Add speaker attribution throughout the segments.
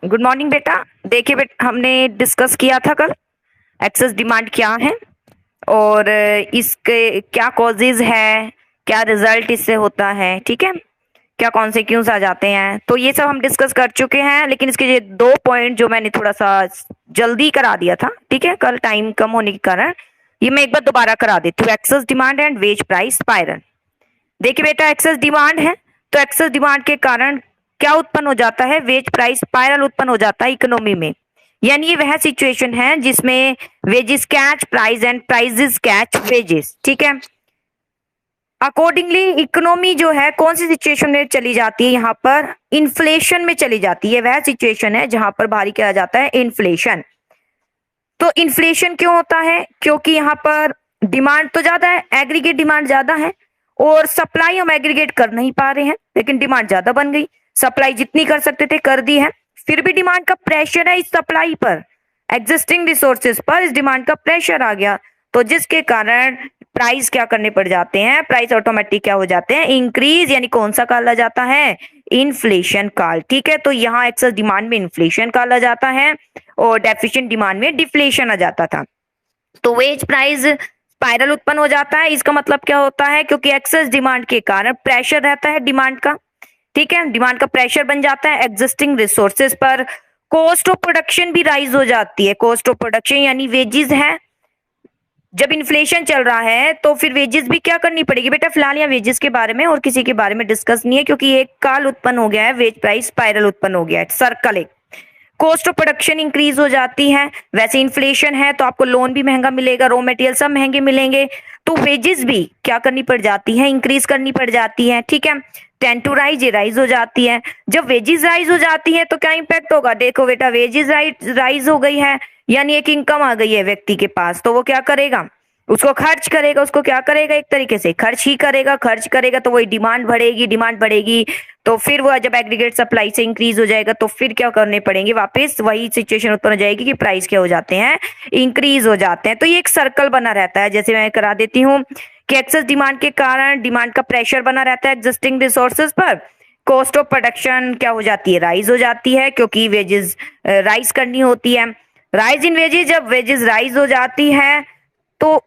Speaker 1: Good morning बेटा। देखिए बेटा, हमने डिस्कस किया था कल एक्सेस डिमांड क्या है और इसके क्या कॉजेज है, क्या रिजल्ट इससे होता है, ठीक है, क्या कॉन्सिक्वेंस आ जाते हैं। तो ये सब हम डिस्कस कर चुके हैं, लेकिन इसके ये दो पॉइंट जो मैंने थोड़ा सा जल्दी करा दिया था, ठीक है, कल टाइम कम होने के कारण ये मैं एक बार दोबारा करा देती हूँ। Excess demand and wage price spiral. देखिए बेटा, एक्सेस डिमांड है तो एक्सेस डिमांड के कारण क्या उत्पन्न हो जाता है, वेज प्राइस स्पाइरल उत्पन्न हो जाता है इकोनॉमी में। यानी ये वह सिचुएशन है जिसमें wages catch price and prices catch wages, ठीक है। अकॉर्डिंगली इकोनॉमी जो है कौन सी सिचुएशन में चली जाती है, यहाँ पर इन्फ्लेशन में चली जाती है। वह सिचुएशन है जहां पर भारी किया जाता है इन्फ्लेशन। तो इन्फ्लेशन क्यों होता है? क्योंकि यहाँ पर डिमांड तो ज्यादा है, एग्रीगेट डिमांड ज्यादा है और सप्लाई हम एग्रीगेट कर नहीं पा रहे हैं, लेकिन डिमांड ज्यादा बन गई। सप्लाई जितनी कर सकते थे कर दी है, फिर भी डिमांड का प्रेशर है इस सप्लाई पर, एग्जिस्टिंग रिसोर्सेज पर इस डिमांड का प्रेशर आ गया, तो जिसके कारण प्राइस क्या करने पड़ जाते हैं, प्राइस ऑटोमेटिक क्या हो जाते हैं, इंक्रीज। यानी कौन सा काल आ जाता है, इन्फ्लेशन काल, ठीक है। तो यहाँ एक्सेस डिमांड में इन्फ्लेशन काल आ जाता है और डेफिशिएंट डिमांड में डिफ्लेशन आ जाता था। तो वेज प्राइस स्पाइरल उत्पन्न हो जाता है। इसका मतलब क्या होता है, क्योंकि एक्सेस डिमांड के कारण प्रेशर रहता है डिमांड का, ठीक है, डिमांड का प्रेशर बन जाता है एग्जिस्टिंग रिसोर्सेज पर। कॉस्ट ऑफ प्रोडक्शन भी राइज हो जाती है। कॉस्ट ऑफ प्रोडक्शन यानी वेजेस है। जब इन्फ्लेशन चल रहा है तो फिर वेजेस भी क्या करनी पड़ेगी बेटा। फिलहाल यहाँ वेजेस के बारे में और किसी के बारे में डिस्कस नहीं है, क्योंकि एक काल उत्पन्न हो गया है, वेज प्राइस स्पाइरल उत्पन्न हो गया है, सर्कल एक। कॉस्ट ऑफ प्रोडक्शन इंक्रीज हो जाती है, वैसे इन्फ्लेशन है तो आपको लोन भी महंगा मिलेगा, रॉ मटेरियल सब महंगे मिलेंगे, तो वेजेस भी क्या करनी पड़ जाती है, इंक्रीज करनी पड़ जाती है, ठीक है। टेन टू राइज, ये राइज हो जाती है। जब वेजेस राइज हो जाती है तो क्या इंपैक्ट होगा, देखो बेटा, वेजेस राइज हो गई है यानी एक इनकम आ गई है व्यक्ति के पास, तो वो क्या करेगा, उसको खर्च करेगा, उसको क्या करेगा, एक तरीके से खर्च ही करेगा। खर्च करेगा तो वही डिमांड बढ़ेगी, डिमांड बढ़ेगी तो फिर वो जब एग्रीगेट सप्लाई से इंक्रीज हो जाएगा तो फिर क्या करने पड़ेंगे, वापस वही सिचुएशन उत्पन्न हो जाएगी कि प्राइस क्या हो जाते हैं, इंक्रीज हो जाते हैं। तो ये एक सर्कल बना रहता है। जैसे मैं करा देती हूँ कि एक्सेस डिमांड के कारण डिमांड का प्रेशर बना रहता है एग्जिस्टिंग रिसोर्सेज पर। कॉस्ट ऑफ प्रोडक्शन क्या हो जाती है, राइज हो जाती है, क्योंकि वेजेस राइज करनी होती है। राइज इन वेजेस, जब वेजेस राइज हो जाती है तो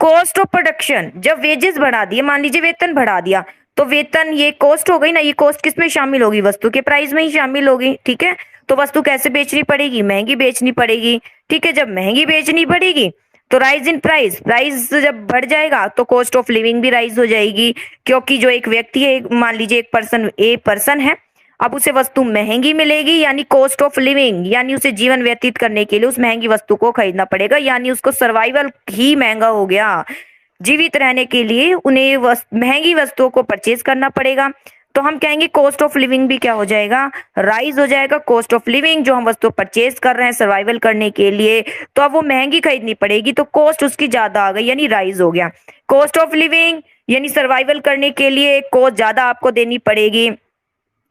Speaker 1: कॉस्ट ऑफ प्रोडक्शन, जब वेजेस बढ़ा दिए, मान लीजिए वेतन बढ़ा दिया, तो वेतन ये कॉस्ट हो गई ना, ये कॉस्ट किस में शामिल होगी, वस्तु के प्राइस में ही शामिल होगी, ठीक है। तो वस्तु कैसे बेचनी पड़ेगी, महंगी बेचनी पड़ेगी, ठीक है। जब महंगी बेचनी पड़ेगी तो राइज इन प्राइस, प्राइस जब बढ़ जाएगा तो कॉस्ट ऑफ लिविंग भी राइज हो जाएगी, क्योंकि जो एक व्यक्ति है, मान लीजिए एक पर्सन, ए पर्सन है, अब उसे वस्तु महंगी मिलेगी, यानी कॉस्ट ऑफ लिविंग, यानी उसे जीवन व्यतीत करने के लिए उस महंगी वस्तु को खरीदना पड़ेगा, यानी उसको सर्वाइवल ही महंगा हो गया। जीवित रहने के लिए उन्हें महंगी वस्तुओं को परचेज करना पड़ेगा। तो हम कहेंगे कॉस्ट ऑफ लिविंग भी क्या हो जाएगा, राइज हो जाएगा। कॉस्ट ऑफ लिविंग, जो हम वस्तु परचेज कर रहे हैं सर्वाइवल करने के लिए, तो अब वो महंगी खरीदनी पड़ेगी, तो कॉस्ट उसकी ज्यादा आ गई, यानी राइज हो गया। कॉस्ट ऑफ लिविंग यानी सर्वाइवल करने के लिए कॉस्ट ज्यादा आपको देनी पड़ेगी,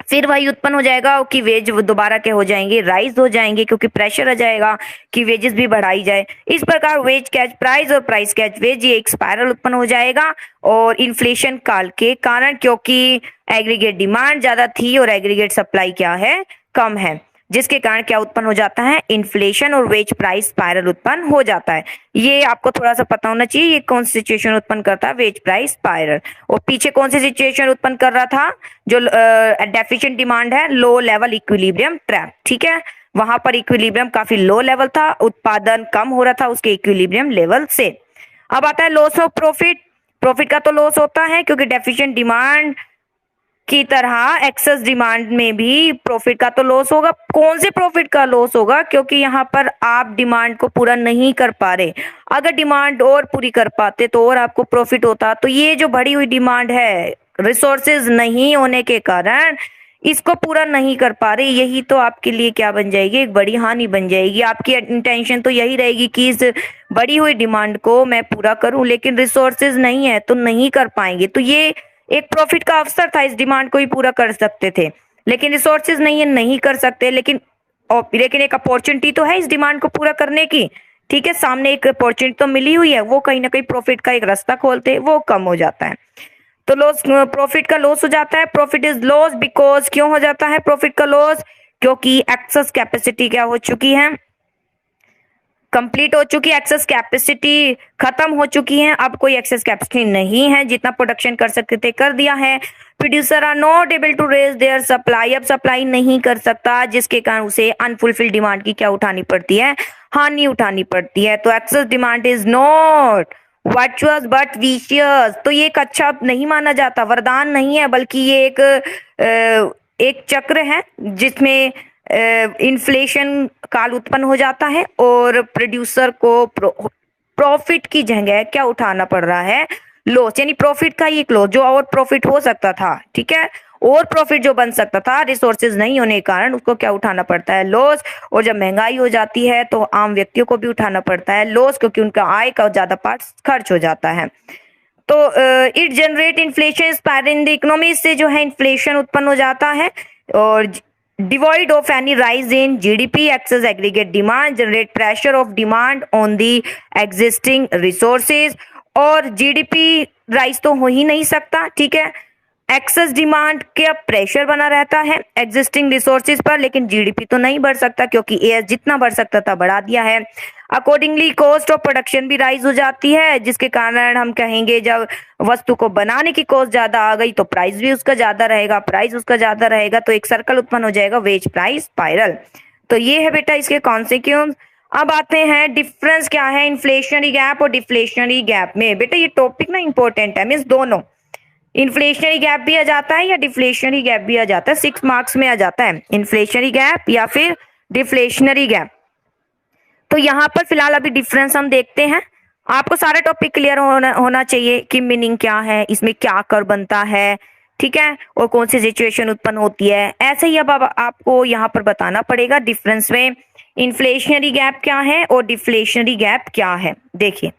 Speaker 1: फिर वही उत्पन्न हो जाएगा कि वेज दोबारा क्या हो जाएंगे, राइज हो जाएंगे, क्योंकि प्रेशर आ जाएगा कि वेजेस भी बढ़ाई जाए। इस प्रकार वेज कैच प्राइस और प्राइस कैच वेज, ये एक स्पाइरल उत्पन्न हो जाएगा और इन्फ्लेशन काल के कारण, क्योंकि एग्रीगेट डिमांड ज्यादा थी और एग्रीगेट सप्लाई क्या है, कम है, जिसके कारण क्या उत्पन्न हो जाता है, इन्फ्लेशन और वेज प्राइस स्पाइरल उत्पन्न हो जाता है। ये आपको थोड़ा सा पता होना चाहिए, ये कौन सी सिचुएशन उत्पन्न करता है, वेज प्राइस स्पाइरल। और पीछे कौन सी सिचुएशन उत्पन्न कर रहा था, जो डेफिशिएंट डिमांड है, लो लेवल इक्विलिब्रियम ट्रैप, ठीक है। वहां पर इक्विलिब्रियम काफी लो लेवल था, उत्पादन कम हो रहा था उसके इक्विलिब्रियम लेवल से। अब आता है लॉस ऑफ प्रॉफिट। प्रॉफिट का तो लॉस होता है, क्योंकि डेफिशिएंट डिमांड की तरह एक्सेस डिमांड में भी प्रॉफिट का तो लॉस होगा। कौन से प्रॉफिट का लॉस होगा, क्योंकि यहाँ पर आप डिमांड को पूरा नहीं कर पा रहे। अगर डिमांड और पूरी कर पाते तो और आपको प्रॉफिट होता। तो ये जो बढ़ी हुई डिमांड है, रिसोर्सेज नहीं होने के कारण इसको पूरा नहीं कर पा रहे, यही तो आपके लिए क्या बन जाएगी, एक बड़ी हानि बन जाएगी। आपकी इंटेंशन तो यही रहेगी कि इस बढ़ी हुई डिमांड को मैं पूरा करूं, लेकिन रिसोर्सेज नहीं है तो नहीं कर पाएंगे। तो ये एक प्रॉफिट का अवसर था, इस डिमांड को ही पूरा कर सकते थे, लेकिन रिसोर्सेज नहीं है, नहीं कर सकते। लेकिन एक अपॉर्चुनिटी तो है इस डिमांड को पूरा करने की, ठीक है। सामने एक अपॉर्चुनिटी तो मिली हुई है, वो कहीं ना कहीं प्रॉफिट का एक रास्ता खोलते, वो कम हो जाता है। तो लॉस, प्रॉफिट का लॉस हो जाता है। प्रॉफिट इज लॉस बिकॉज, क्यों हो जाता है प्रॉफिट का लॉस, क्योंकि एक्सेस कैपेसिटी क्या हो चुकी है, कंप्लीट हो चुकी है, एक्सेस कैपेसिटी खत्म हो चुकी है, अब कोई एक्सेस कैपेसिटी नहीं है, जितना प्रोडक्शन कर सकते थे कर दिया है। Producer are not able to raise their supply, अब सप्लाई नहीं कर सकता, जिसके कारण उसे अनफुलफिल्ड डिमांड की क्या उठानी पड़ती है, हानि उठानी पड़ती है। तो excess demand is not virtuous but vicious, तो ये एक अच्छा नहीं माना जाता, वरदान नहीं है, बल्कि ये एक चक्र है जिसमें इन्फ्लेशन काल उत्पन्न हो जाता है और प्रोड्यूसर को प्रॉफिट की जगह क्या उठाना पड़ रहा है, लॉस, यानी प्रॉफिट का ही एक लॉस, जो और प्रॉफिट हो सकता था, ठीक है, और प्रॉफिट जो बन सकता था रिसोर्सेज नहीं होने के कारण उसको क्या उठाना पड़ता है, लॉस। और जब महंगाई हो जाती है तो आम व्यक्तियों को भी उठाना पड़ता है लॉस, क्योंकि उनका आय का ज्यादा पार्ट खर्च हो जाता है। तो it generate inflation spiral in the economy, इससे जो है इन्फ्लेशन उत्पन्न हो जाता है। और devoid of any rise in GDP, excess aggregate demand generate pressure of demand on the existing resources, और जीडीपी राइज तो हो ही नहीं सकता, ठीक है, एक्सेस डिमांड का प्रेशर बना रहता है एग्जिस्टिंग रिसोर्सेज पर, लेकिन जीडीपी तो नहीं बढ़ सकता क्योंकि एएस जितना बढ़ सकता था बढ़ा दिया है। अकॉर्डिंगली कॉस्ट ऑफ प्रोडक्शन भी राइज हो जाती है, जिसके कारण हम कहेंगे जब वस्तु को बनाने की कॉस्ट ज्यादा आ गई तो प्राइस भी उसका ज्यादा रहेगा, प्राइस उसका ज्यादा रहेगा, तो एक सर्कल उत्पन्न हो जाएगा, वेज प्राइस स्पाइरल। तो ये है बेटा इसके कॉन्सिक्वेंस। अब आते हैं डिफरेंस क्या है इन्फ्लेशनरी गैप और डिफ्लेशनरी गैप में। बेटा ये टॉपिक ना इंपॉर्टेंट है, मीन्स दोनों इन्फ्लेशनरी गैप भी आ जाता है या डिफ्लेशनरी गैप भी आ जाता है, 6 मार्क्स में आ जाता है इन्फ्लेशनरी गैप या फिर डिफ्लेशनरी गैप। तो यहाँ पर फिलहाल अभी डिफरेंस हम देखते हैं, आपको सारा टॉपिक क्लियर होना चाहिए कि मीनिंग क्या है, इसमें क्या कर बनता है, ठीक है, और कौन सी सिचुएशन उत्पन्न होती है। ऐसे ही अब आपको यहाँ पर बताना पड़ेगा डिफरेंस में इन्फ्लेशनरी गैप क्या है और डिफ्लेशनरी गैप क्या है। देखिए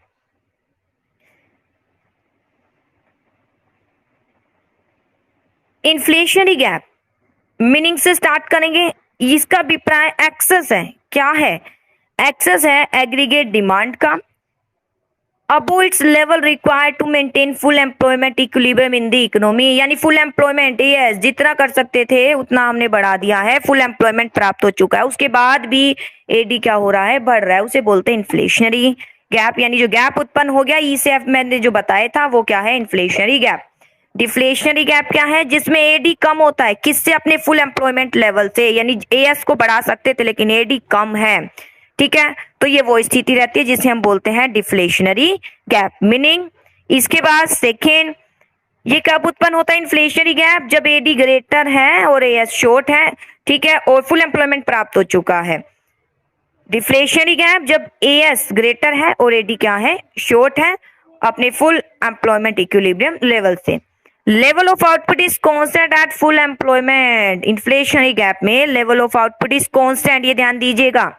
Speaker 1: इन्फ्लेशनरी गैप मीनिंग से स्टार्ट करेंगे, इसका अभिप्राय एक्सेस है, क्या है, एक्सेस है एग्रीगेट डिमांड का above its level required to maintain full employment equilibrium in the economy, यानी फुल एम्प्लॉयमेंट, यस, जितना कर सकते थे उतना हमने बढ़ा दिया है, फुल एम्प्लॉयमेंट प्राप्त हो चुका है, उसके बाद भी एडी क्या हो रहा है, बढ़ रहा है, उसे बोलते हैं इन्फ्लेशनरी गैप, यानी जो गैप उत्पन्न हो गया ई से मैंने जो बताया था वो क्या है, इन्फ्लेशनरी गैप। डिफ्लेशनरी गैप क्या है, जिसमें एडी कम होता है, किससे, अपने फुल एम्प्लॉयमेंट लेवल से, यानी एएस को बढ़ा सकते थे लेकिन एडी कम है, ठीक है, तो ये वो स्थिति रहती है जिसे हम बोलते हैं डिफ्लेशनरी गैप मीनिंग। इसके बाद सेकेंड, ये कब उत्पन्न होता है इन्फ्लेशनरी गैप, जब एडी ग्रेटर है और एएस शॉर्ट है, ठीक है, और फुल एम्प्लॉयमेंट प्राप्त हो चुका है। डिफ्लेशनरी गैप जब एएस ग्रेटर है और एडी क्या है, शॉर्ट है, अपने फुल एम्प्लॉयमेंट इक्विलिब्रियम लेवल से। Level of output is constant at full employment, inflationary gap में level of output is constant, ये ध्यान दीजिएगा,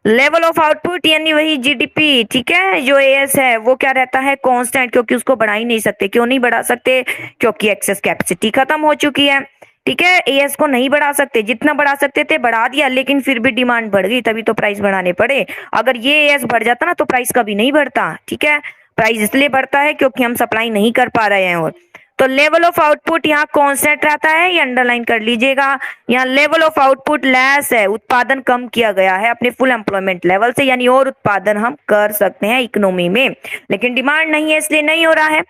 Speaker 1: लेवल ऑफ आउटपुट यानी वही जीडीपी, ठीक है, जो एएस है वो क्या रहता है, कांस्टेंट, क्योंकि उसको बढ़ा ही नहीं सकते। क्यों नहीं बढ़ा सकते, क्योंकि एक्सेस कैपेसिटी खत्म हो चुकी है, ठीक है, एएस को नहीं बढ़ा सकते, जितना बढ़ा सकते थे बढ़ा दिया, लेकिन फिर भी डिमांड बढ़ गई, तभी तो प्राइस बढ़ाने पड़े। अगर ये एएस बढ़ जाता ना तो प्राइस कभी नहीं बढ़ता, ठीक है, प्राइस इसलिए बढ़ता है क्योंकि हम सप्लाई नहीं कर पा रहे हैं। और तो लेवल ऑफ आउटपुट यहाँ कांस्टेंट रहता है, ये अंडरलाइन कर लीजिएगा, यहाँ लेवल ऑफ आउटपुट लेस है, उत्पादन कम किया गया है अपने फुल एम्प्लॉयमेंट लेवल से, यानी और उत्पादन हम कर सकते हैं इकोनॉमी में, लेकिन डिमांड नहीं है इसलिए नहीं हो रहा है।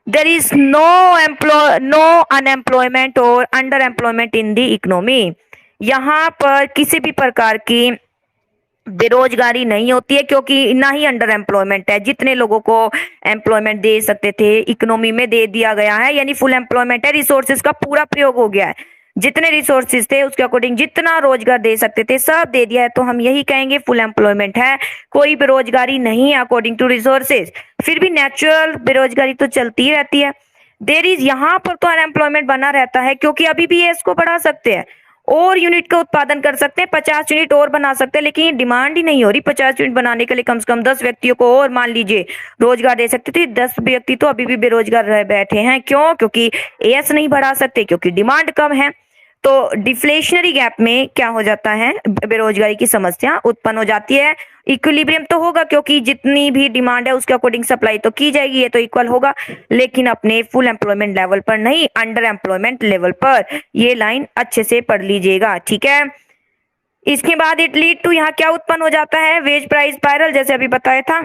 Speaker 1: देयर इज नो अनएम्प्लॉयमेंट और under employment in the economy, यहाँ पर किसी भी प्रकार की बेरोजगारी नहीं होती है, क्योंकि ना ही अंडर एम्प्लॉयमेंट है, जितने लोगों को एम्प्लॉयमेंट दे सकते थे इकोनॉमी में दे दिया गया है, यानी फुल एम्प्लॉयमेंट है, रिसोर्सेज का पूरा प्रयोग हो गया है, जितने रिसोर्सेज थे उसके अकॉर्डिंग जितना रोजगार दे सकते थे सब दे दिया है, तो हम यही कहेंगे फुल एम्प्लॉयमेंट है, कोई बेरोजगारी नहीं है अकॉर्डिंग टू रिसोर्सेज। फिर भी नेचुरल बेरोजगारी तो चलती ही रहती है, देर इज, यहाँ पर तो अनएम्प्लॉयमेंट बना रहता है, क्योंकि अभी भी इसको बढ़ा सकते हैं और यूनिट का उत्पादन कर सकते हैं, 50 यूनिट और बना सकते हैं, लेकिन ये डिमांड ही नहीं हो रही। 50 यूनिट बनाने के लिए कम से कम 10 व्यक्तियों को और मान लीजिए रोजगार दे सकते थे, 10 व्यक्ति तो अभी भी बेरोजगार रह बैठे हैं, क्यों, क्योंकि एएस नहीं बढ़ा सकते, क्योंकि डिमांड कम है। तो डिफ्लेशनरी गैप में क्या हो जाता है, बेरोजगारी की समस्या उत्पन्न हो जाती है। इक्विलिब्रियम तो होगा क्योंकि जितनी भी डिमांड है उसके अकॉर्डिंग सप्लाई तो की जाएगी, ये तो इक्वल होगा, लेकिन अपने फुल एम्प्लॉयमेंट लेवल पर नहीं, अंडर एम्प्लॉयमेंट लेवल पर। ये लाइन अच्छे से पढ़ लीजिएगा, ठीक है। इसके बाद इट लीड टू, यहाँ क्या उत्पन्न हो जाता है, वेज प्राइस स्पाइरल, जैसे अभी बताया था।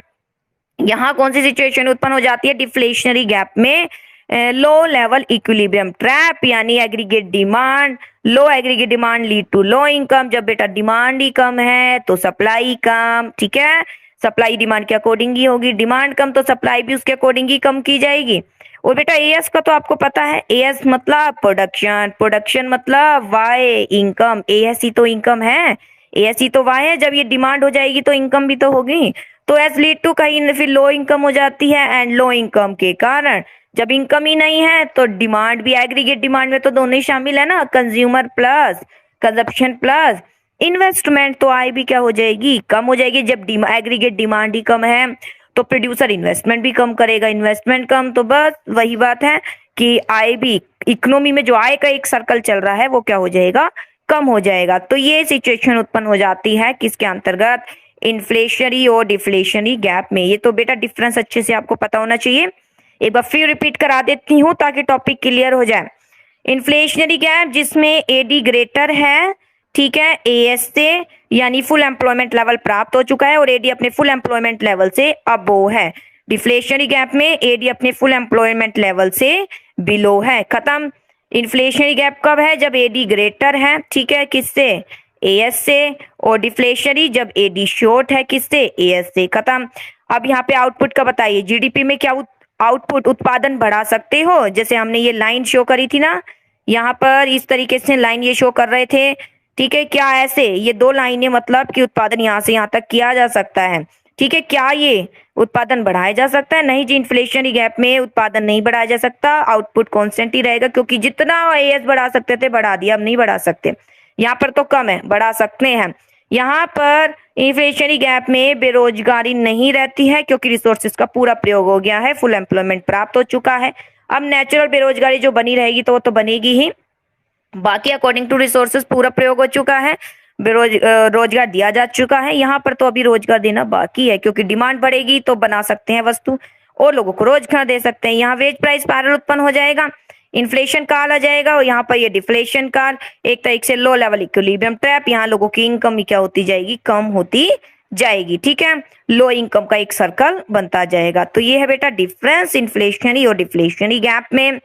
Speaker 1: यहाँ कौन सी सिचुएशन उत्पन्न हो जाती है, डिफ्लेशनरी गैप में लो लेवल इक्विलिब्रियम ट्रैप, यानी aggregate demand, low aggregate demand lead to low income. जब बेटा डिमांड ही कम है तो सप्लाई कम, ठीक है, सप्लाई डिमांड के अकॉर्डिंग ही होगी, डिमांड कम तो सप्लाई भी उसके अकॉर्डिंग ही कम की जाएगी। और बेटा एएस का तो आपको पता है, एएस मतलब प्रोडक्शन, प्रोडक्शन मतलब वाई इनकम, एएस ही तो इनकम है, एएस ही तो वाई है। जब ये डिमांड हो जाएगी तो इनकम भी तो होगी। तो एस लीड टू कहीं फिर लो इनकम हो जाती है, एंड लो इनकम के कारण जब इनकम ही नहीं है तो डिमांड भी, एग्रीगेट डिमांड में तो दोनों ही शामिल है ना, consumer plus consumption plus investment, तो आय भी क्या हो जाएगी, कम हो जाएगी। जब एग्रीगेट डिमांड ही कम है तो प्रोड्यूसर इन्वेस्टमेंट भी कम करेगा, इन्वेस्टमेंट कम तो बस वही बात है कि आय भी, इकोनॉमी में जो आय का एक सर्कल चल रहा है वो क्या हो जाएगा, कम हो जाएगा। तो ये सिचुएशन उत्पन्न हो जाती है किसके अंतर्गत, इन्फ्लेशनरी और डिफ्लेशनरी गैप में। ये तो बेटा डिफरेंस अच्छे से आपको पता होना चाहिए, एक बार फिर रिपीट करा देती हूँ ताकि टॉपिक क्लियर हो जाए। इन्फ्लेशनरी गैप जिसमें एडी ग्रेटर है, ठीक है, एएस से, यानी फुल एम्प्लॉयमेंट लेवल प्राप्त हो चुका है और एडी अपने फुल एम्प्लॉयमेंट लेवल से अबो है। डिफ्लेशनरी गैप में एडी अपने फुल एम्प्लॉयमेंट लेवल से बिलो है, खत्म। इन्फ्लेशनरी गैप कब है, जब एडी ग्रेटर है, ठीक है, किससे, एएस से, और डिफ्लेशनरी जब एडी शॉर्ट है, किससे, एएस से, खत्म। अब यहाँ पे आउटपुट का बताइए, जीडीपी में क्या आउटपुट उत्पादन बढ़ा सकते हो, जैसे हमने ये लाइन शो करी थी ना, यहाँ पर इस तरीके से लाइन ये शो कर रहे थे, ठीक है, क्या ऐसे ये दो लाइनें मतलब कि उत्पादन यहाँ से यहाँ तक किया जा सकता है, ठीक है, क्या ये उत्पादन बढ़ाया जा सकता है, नहीं जी, इन्फ्लेशनरी गैप में उत्पादन नहीं बढ़ाया जा सकता, आउटपुट कांस्टेंट ही रहेगा, क्योंकि जितना एएस बढ़ा सकते थे बढ़ा दिया, अब नहीं बढ़ा सकते, यहाँ पर तो कम है, बढ़ा सकते हैं। यहाँ पर इन्फ्लेशनरी गैप में बेरोजगारी नहीं रहती है क्योंकि रिसोर्सेज का पूरा प्रयोग हो गया है, फुल एम्प्लॉयमेंट प्राप्त हो चुका है। अब नेचुरल बेरोजगारी जो बनी रहेगी तो वो तो बनेगी ही, बाकी अकॉर्डिंग टू रिसोर्सेज पूरा प्रयोग हो चुका है, रोजगार दिया जा चुका है। यहाँ पर तो अभी रोजगार देना बाकी है, क्योंकि डिमांड बढ़ेगी तो बना सकते हैं वस्तु और लोगों को रोजगार दे सकते हैं। यहाँ वेज प्राइस स्पाइरल उत्पन्न हो जाएगा, इन्फ्लेशन काल आ जाएगा, और यहाँ पर ये डिफ्लेशन काल, एक तरीके से लो लेवल इक्विलिब्रियम ट्रैप, यहाँ लोगों की इनकम क्या होती जाएगी, कम होती जाएगी, ठीक है, लो इनकम का एक सर्कल बनता जाएगा। तो ये है बेटा डिफरेंस इन्फ्लेशनरी और डिफ्लेशनरी गैप में।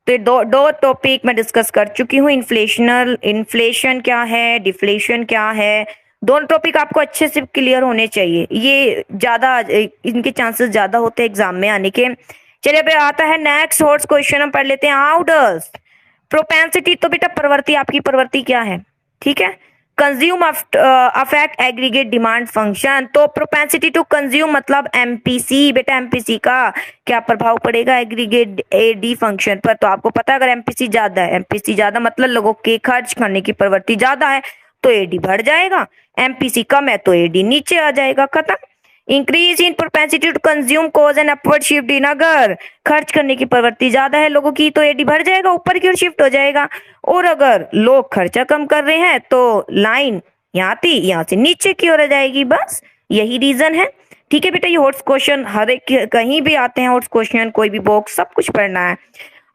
Speaker 1: तो ये दो टॉपिक मैं डिस्कस कर चुकी हूँ, इन्फ्लेशन क्या है, डिफ्लेशन क्या है, दोनों टॉपिक आपको अच्छे से क्लियर होने चाहिए, ये ज्यादा इनके चांसेस ज्यादा होते हैं एग्जाम में आने के। चलिए अब आता है नेक्स्ट हॉट क्वेश्चन, हम पढ़ लेते हैं। हाउ डज प्रोपेंसिटी, तो बेटा प्रवृत्ति, आपकी प्रवृत्ति क्या है, ठीक है, consume affect aggregate demand function, तो प्रोपेंसिटी टू कंज्यूम मतलब एमपीसी, बेटा एमपीसी का क्या प्रभाव पड़ेगा एग्रीगेट एडी फंक्शन पर, तो आपको पता है अगर एमपीसी ज्यादा है, एमपीसी ज्यादा मतलब लोगों के खर्च करने की प्रवृत्ति ज्यादा है तो एडी बढ़ जाएगा, एमपीसी कम है तो एडी नीचे आ जाएगा, खत्म। Increase in propensity to consume cause an upward shift in, अगर खर्च करने की प्रवृत्ति ज्यादा है लोगों की तो एडी बढ़ जाएगा, ऊपर की ओर शिफ्ट हो जाएगा, और अगर लोग खर्चा कम कर रहे हैं तो लाइन यहाँ से नीचे की ओर आ जाएगी, बस यही रीजन है, ठीक है बेटा। ये हॉट क्वेश्चन हर एक कहीं भी आते हैं, हॉट क्वेश्चन कोई भी बॉक्स सब कुछ पढ़ना है।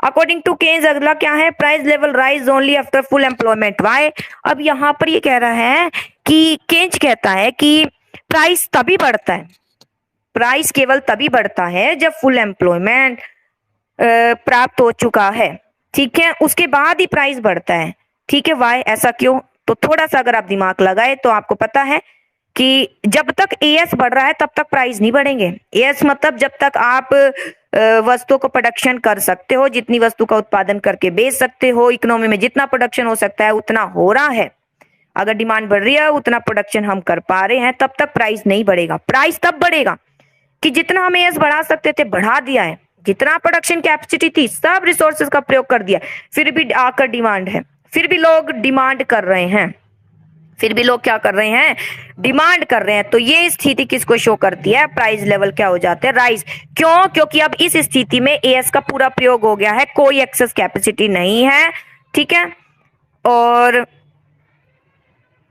Speaker 1: अकॉर्डिंग टू केन्स अगला क्या है, price level rise only after full employment, why. अब यहाँ पर ये कह रहा है कि केन्स कहता है कि प्राइस तभी बढ़ता है, प्राइस केवल तभी बढ़ता है जब फुल एम्प्लॉयमेंट प्राप्त हो चुका है, ठीक है, उसके बाद ही प्राइस बढ़ता है, ठीक है, वाई, ऐसा क्यों, तो थोड़ा सा अगर आप दिमाग लगाए तो आपको पता है कि जब तक एएस बढ़ रहा है तब तक प्राइस नहीं बढ़ेंगे। एएस मतलब जब तक आप वस्तु को प्रोडक्शन कर सकते हो, जितनी वस्तु का उत्पादन करके बेच सकते हो, इकोनॉमी में जितना प्रोडक्शन हो सकता है उतना हो रहा है, अगर डिमांड बढ़ रही है उतना प्रोडक्शन हम कर पा रहे हैं, तब तक प्राइस नहीं बढ़ेगा। प्राइस तब बढ़ेगा कि जितना हम एएस बढ़ा सकते थे बढ़ा दिया है, जितना प्रोडक्शन कैपेसिटी थी सब रिसोर्सेज का प्रयोग कर दिया, फिर भी आकर डिमांड है, फिर भी लोग डिमांड कर रहे हैं, फिर भी लोग क्या कर रहे हैं, डिमांड कर रहे हैं, तो ये स्थिति किसको शो करती है, प्राइस लेवल क्या हो जाते हैं, राइज। क्यों, क्योंकि अब इस स्थिति में एएस का पूरा प्रयोग हो गया है, कोई एक्सेस कैपेसिटी नहीं है, ठीक है, और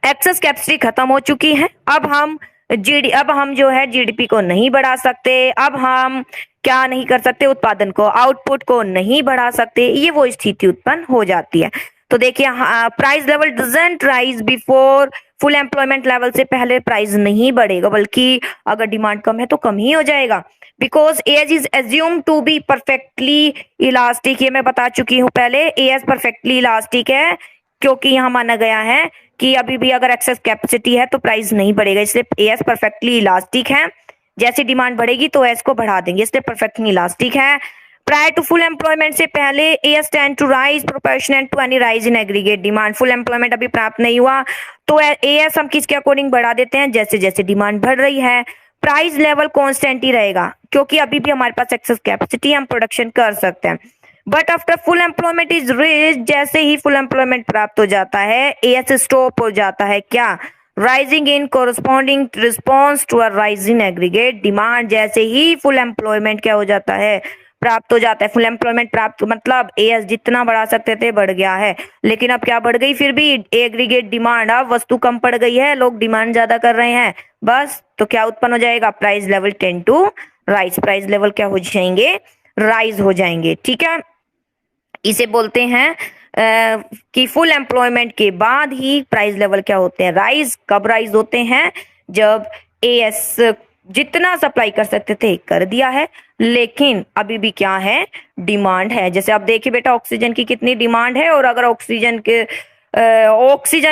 Speaker 1: एक्सेस कैपेसिटी खत्म हो चुकी है। अब हम जो है जीडीपी को नहीं बढ़ा सकते, अब हम क्या नहीं कर सकते, उत्पादन को, आउटपुट को नहीं बढ़ा सकते, ये वो स्थिति उत्पन्न हो जाती है। तो देखिए price level doesn't rise before full employment level से पहले प्राइस नहीं बढ़ेगा, बल्कि अगर डिमांड कम है तो कम ही हो जाएगा। Because as is assume to be perfectly elastic, ये मैं बता चुकी हूँ पहले, एज परफेक्टली इलास्टिक है क्योंकि यहाँ माना गया है कि अभी भी अगर एक्सेस कैपेसिटी है तो प्राइस नहीं बढ़ेगा, इसलिए एज परफेक्टली इलास्टिक है। जैसे डिमांड बढ़ेगी तो एस को बढ़ा देंगे, इसलिए परफेक्टली इलास्टिक है। प्रायर टू फुल एम्प्लॉयमेंट से पहले S tend to rise proportional to any rise in aggregate demand. Full employment अभी प्राप्त नहीं हुआ तो एस हम किसके अकॉर्डिंग बढ़ा देते हैं, जैसे जैसे डिमांड बढ़ रही है। प्राइस लेवल कांस्टेंट ही रहेगा क्योंकि अभी भी हमारे पास एक्सेस कैपेसिटी, हम प्रोडक्शन कर सकते हैं। But after full employment is reach, जैसे ही फुल एम्प्लॉयमेंट प्राप्त हो जाता है एस स्टॉप हो जाता है, क्या, rising in corresponding response to a rise in aggregate demand. जैसे ही फुल एम्प्लॉयमेंट क्या हो जाता है, प्राप्त हो जाता है, फुल एम्प्लॉयमेंट प्राप्त मतलब एएस जितना बढ़ा सकते थे बढ़ गया है, लेकिन अब क्या बढ़ गई, फिर भी एग्रीगेट डिमांड, अब वस्तु कम पड़ गई है, लोग डिमांड ज्यादा कर रहे हैं बस, तो क्या उत्पन्न हो जाएगा, price level tend to rise, price level क्या हो जाएंगे, राइज हो जाएंगे। ठीक है, इसे बोलते हैं कि फुल एम्प्लॉयमेंट के बाद ही प्राइस लेवल क्या होते हैं, राइज। कब राइज होते हैं, जब एएस जितना सप्लाई कर सकते थे कर दिया है, लेकिन अभी भी क्या है, डिमांड है। जैसे आप देखिए बेटा, ऑक्सीजन की कितनी डिमांड है, और अगर ऑक्सीजन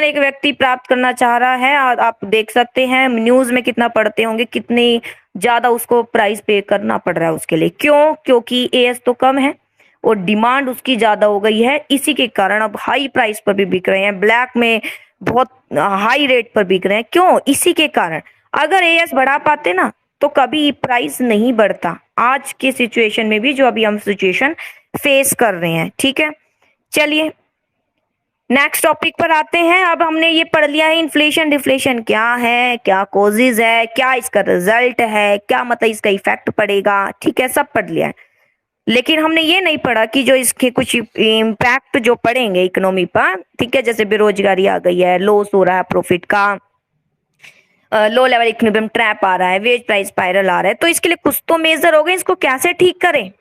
Speaker 1: एक व्यक्ति प्राप्त करना चाह रहा है, और आप देख सकते हैं न्यूज में कितना पढ़ते होंगे, कितनी ज्यादा उसको प्राइस पे करना पड़ रहा है उसके लिए। क्यों, क्योंकि एएस तो कम है और डिमांड उसकी ज्यादा हो गई है, इसी के कारण अब हाई प्राइस पर भी बिक रहे हैं, ब्लैक में बहुत हाई रेट पर बिक रहे हैं। क्यों, इसी के कारण। अगर एएस बढ़ा पाते ना तो कभी प्राइस नहीं बढ़ता, आज के सिचुएशन में भी जो अभी हम सिचुएशन फेस कर रहे हैं। ठीक है, चलिए नेक्स्ट टॉपिक पर आते हैं। अब हमने ये पढ़ लिया है इन्फ्लेशन डिफ्लेशन क्या है, क्या कॉजेज है, क्या इसका रिजल्ट है, क्या मतलब इसका इफेक्ट पड़ेगा, ठीक है, सब पढ़ लिया है। लेकिन हमने ये नहीं पढ़ा कि जो इसके कुछ इम्पैक्ट जो पड़ेंगे इकोनॉमी पर, ठीक है, जैसे बेरोजगारी आ गई है, लॉस हो रहा है प्रॉफिट का, लो लेवल इक्विलिब्रियम ट्रैप आ रहा है, वेज प्राइस स्पाइरल आ रहा है, तो इसके लिए कुछ तो मेजर हो गए, इसको कैसे ठीक करें,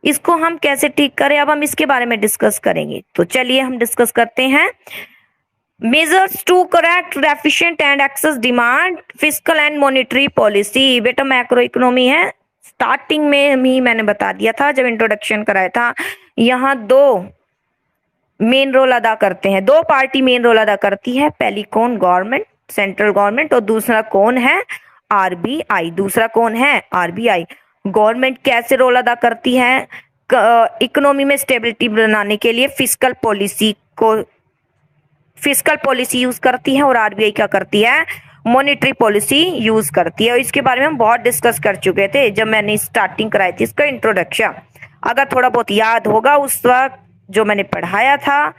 Speaker 1: इसको हम कैसे ठीक करें, अब हम इसके बारे में डिस्कस करेंगे। तो चलिए हम डिस्कस करते हैं। Measures to correct deficient and excess demand, fiscal and monetary policy. बेटा मैक्रो इकोनॉमी है, स्टार्टिंग में ही मैंने बता दिया था जब इंट्रोडक्शन कराया था, यहाँ दो मेन रोल अदा करते हैं, दो पार्टी मेन रोल अदा करती है। पहली कौन, गवर्नमेंट, सेंट्रल गवर्नमेंट, और दूसरा कौन है, आरबीआई। दूसरा कौन है, आरबीआई। गवर्नमेंट कैसे रोल अदा करती है, इकोनॉमी में स्टेबिलिटी बनाने के लिए फिस्कल पॉलिसी यूज करती है, और आरबीआई क्या करती है, मॉनेटरी पॉलिसी यूज करती है। और इसके बारे में हम बहुत डिस्कस कर चुके थे जब मैंने स्टार्टिंग कराई थी इसका इंट्रोडक्शन, अगर थोड़ा बहुत याद होगा उस वक्त जो मैंने पढ़ाया था,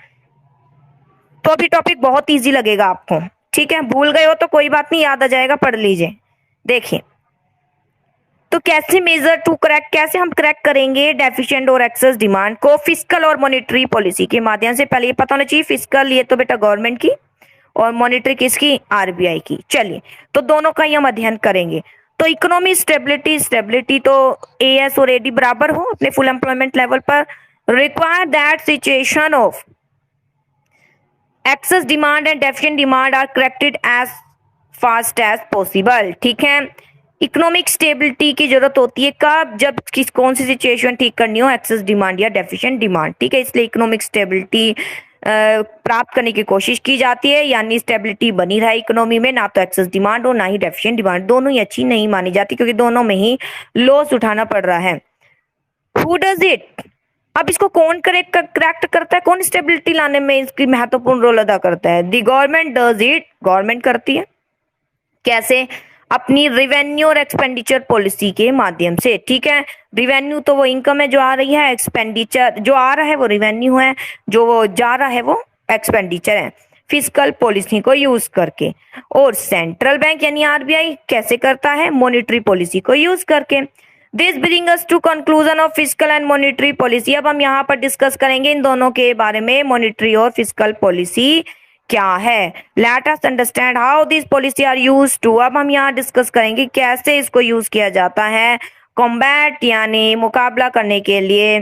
Speaker 1: तो अभी टॉपिक बहुत इजी लगेगा आपको। ठीक है, भूल गए हो तो कोई बात नहीं, याद आ जाएगा, पढ़ लीजिए। देखिए, तो कैसे मेजर टू करेक्ट, कैसे हम करेक्ट करेंगे डेफिशिएंट और एक्सेस डिमांड को, फिस्कल और मॉनेटरी पॉलिसी के माध्यम से। पहले ये पता होना चाहिए, फिस्कल ये तो बेटा गवर्नमेंट की, और मॉनेटरी किसकी, आरबीआई की। चलिए, तो दोनों का ही हम अध्ययन करेंगे। तो इकोनॉमी स्टेबिलिटी तो एएस और एडी बराबर हो अपने फुल एम्प्लॉयमेंट लेवल पर, require that situation of excess demand and deficient demand are corrected as fast as possible. ठीक है, इकोनॉमिक स्टेबिलिटी की जरूरत होती है कब, जब कौन सी सिचुएशन ठीक करनी हो, एक्सेस डिमांड या डेफिशिएंट डिमांड। ठीक है, इसलिए इकोनॉमिक स्टेबिलिटी प्राप्त करने की कोशिश की जाती है, यानी स्टेबिलिटी बनी रहे इकोनॉमी में, ना तो एक्सेस डिमांड हो ना ही डेफिशिएंट डिमांड, दोनों ही अच्छी नहीं मानी जाती क्योंकि दोनों में ही लॉस उठाना पड़ रहा है। हु डज इट, अब इसको कौन करेक्ट करता है, कौन स्टेबिलिटी लाने में इसकी महत्वपूर्ण रोल अदा करता है, दी गवर्नमेंट डज इट, गवर्नमेंट करती है। कैसे, अपनी रिवेन्यू और एक्सपेंडिचर पॉलिसी के माध्यम से। ठीक है, रिवेन्यू तो वो इनकम है जो आ रही है, एक्सपेंडिचर जो आ रहा है वो रिवेन्यू है, जो वो जा रहा है वो एक्सपेंडिचर है, फिस्कल पॉलिसी को यूज करके। और सेंट्रल बैंक यानी आरबीआई कैसे करता है, मॉनेटरी पॉलिसी को यूज करके। This bring us to conclusion of fiscal and monetary policy. अब हम यहाँ पर डिस्कस करेंगे इन दोनों के बारे में, मॉनेटरी और फिस्कल पॉलिसी क्या है। Let us understand how this policy are use to, अब हम यहाँ डिस्कस करेंगे कैसे इसको यूज किया जाता है कॉम्बैट यानी मुकाबला करने के लिए,